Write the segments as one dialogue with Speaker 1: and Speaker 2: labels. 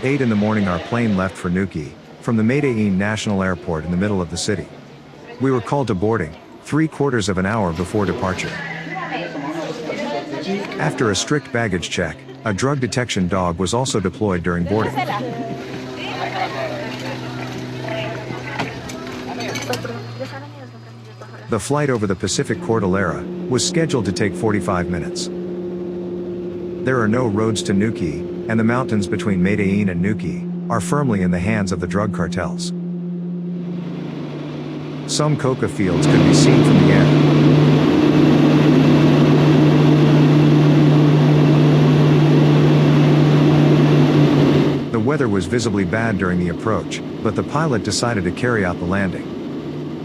Speaker 1: At 8 in the morning our plane left for Nuki, from the Medellin National Airport in the middle of the city. We were called to boarding, 3/4 of an hour before departure. After a strict baggage check, a drug detection dog was also deployed during boarding. The flight over the Pacific Cordillera was scheduled to take 45 minutes. There are no roads to Nuki, and the mountains between Medellin and Nuki are firmly in the hands of the drug cartels. Some coca fields could be seen from the air. The weather was visibly bad during the approach, but the pilot decided to carry out the landing.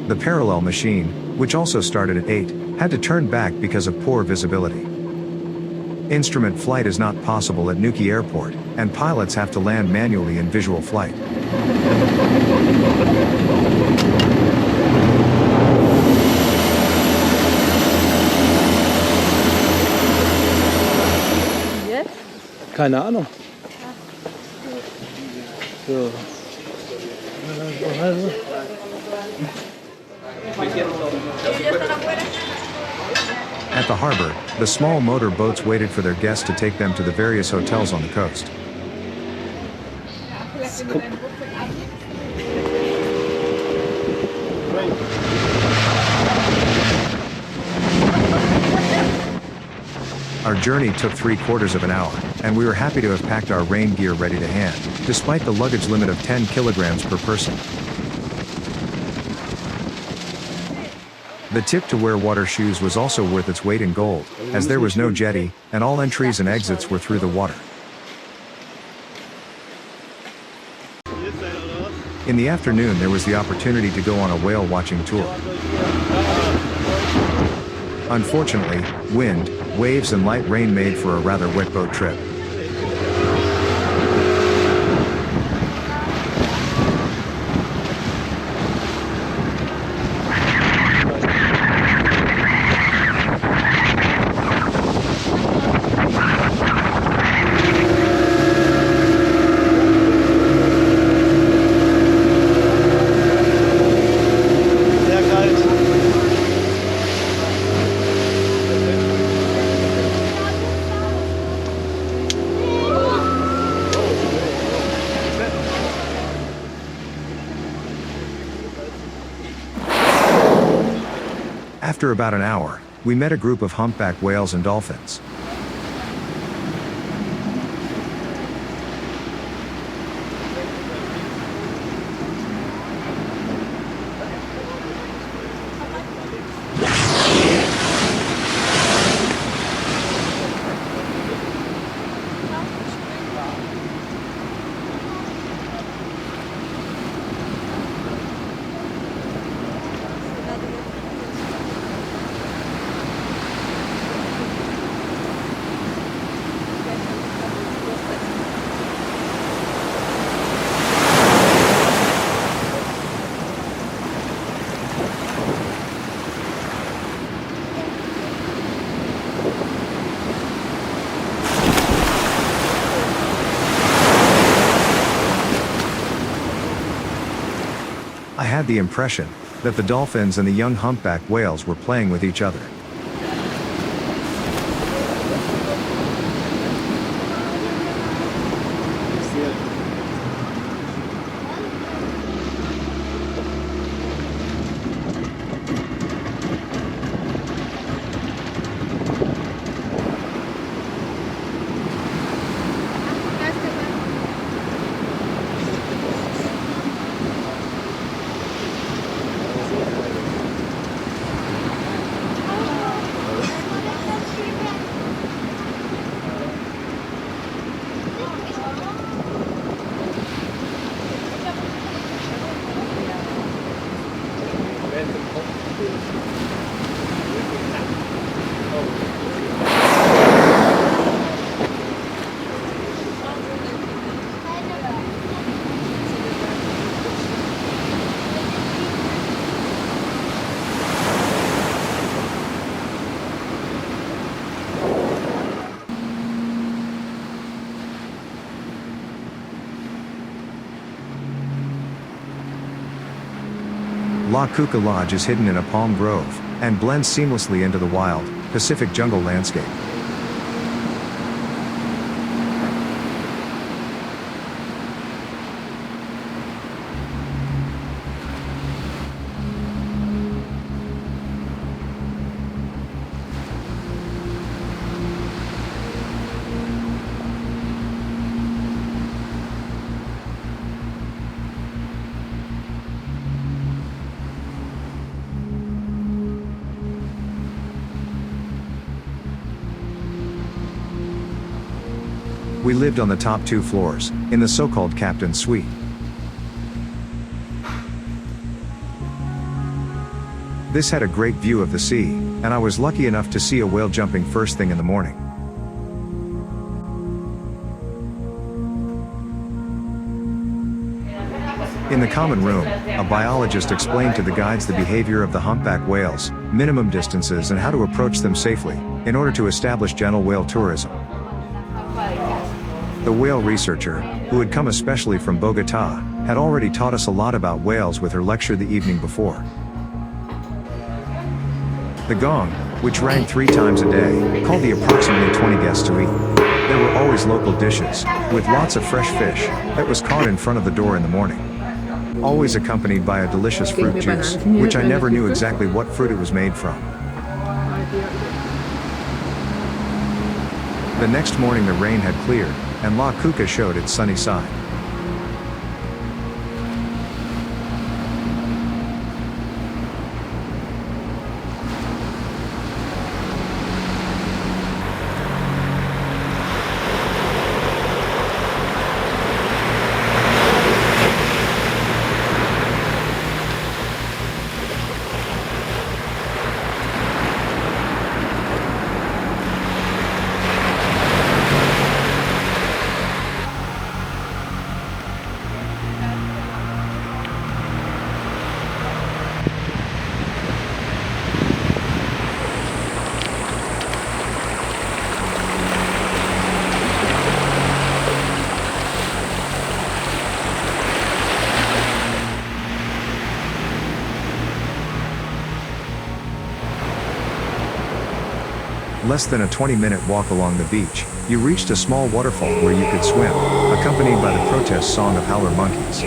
Speaker 1: The parallel machine, which also started at 8, had to turn back because of poor visibility. Instrument flight is not possible at Nuki Airport, and pilots have to land manually in visual flight.
Speaker 2: Keine Ahnung. So.
Speaker 1: At the harbor, the small motor boats waited for their guests to take them to the various hotels on the coast. Our journey took 3/4 of an hour, and we were happy to have packed our rain gear ready to hand, despite the luggage limit of 10 kilograms per person. The tip to wear water shoes was also worth its weight in gold, as there was no jetty, and all entries and exits were through the water. In the afternoon there was the opportunity to go on a whale watching tour. Unfortunately, wind, waves and light rain made for a rather wet boat trip. After about an hour, we met a group of humpback whales and dolphins. I had the impression that the dolphins and the young humpback whales were playing with each other. La Kuka Lodge is hidden in a palm grove, and blends seamlessly into the wild, Pacific jungle landscape. We lived on the top 2 floors, in the so-called captain's suite. This had a great view of the sea, and I was lucky enough to see a whale jumping first thing in the morning. In the common room, a biologist explained to the guides the behavior of the humpback whales, minimum distances and how to approach them safely, in order to establish gentle whale tourism. The whale researcher, who had come especially from Bogota, had already taught us a lot about whales with her lecture the evening before. The gong, which rang 3 times a day, called the approximately 20 guests to eat. There were always local dishes, with lots of fresh fish, that was caught in front of the door in the morning. Always accompanied by a delicious fruit juice, which I never knew exactly what fruit it was made from. The next morning the rain had cleared, and La Kuka showed its sunny side. Less than a 20-minute walk along the beach, you reached a small waterfall where you could swim, accompanied by the protest song of howler monkeys.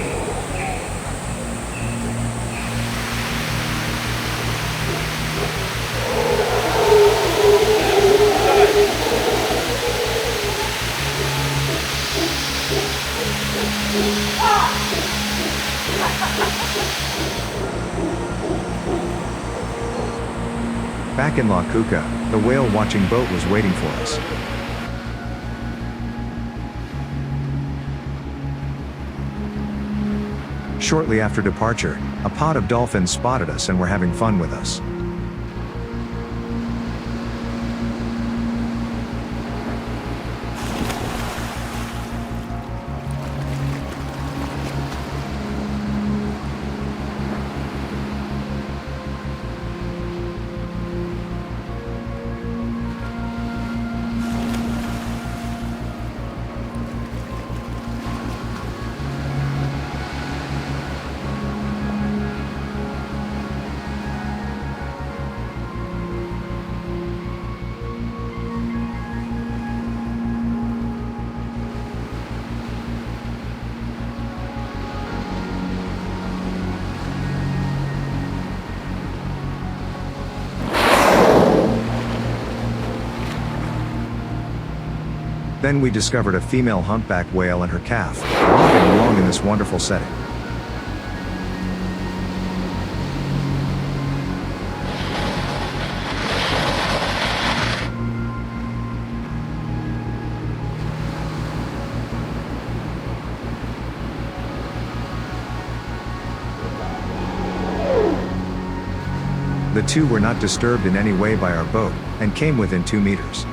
Speaker 1: Back in La Kuka, the whale-watching boat was waiting for us. Shortly after departure, a pod of dolphins spotted us and were having fun with us. Then we discovered a female humpback whale and her calf, bobbing along in this wonderful setting. The two were not disturbed in any way by our boat, and came within 2 meters.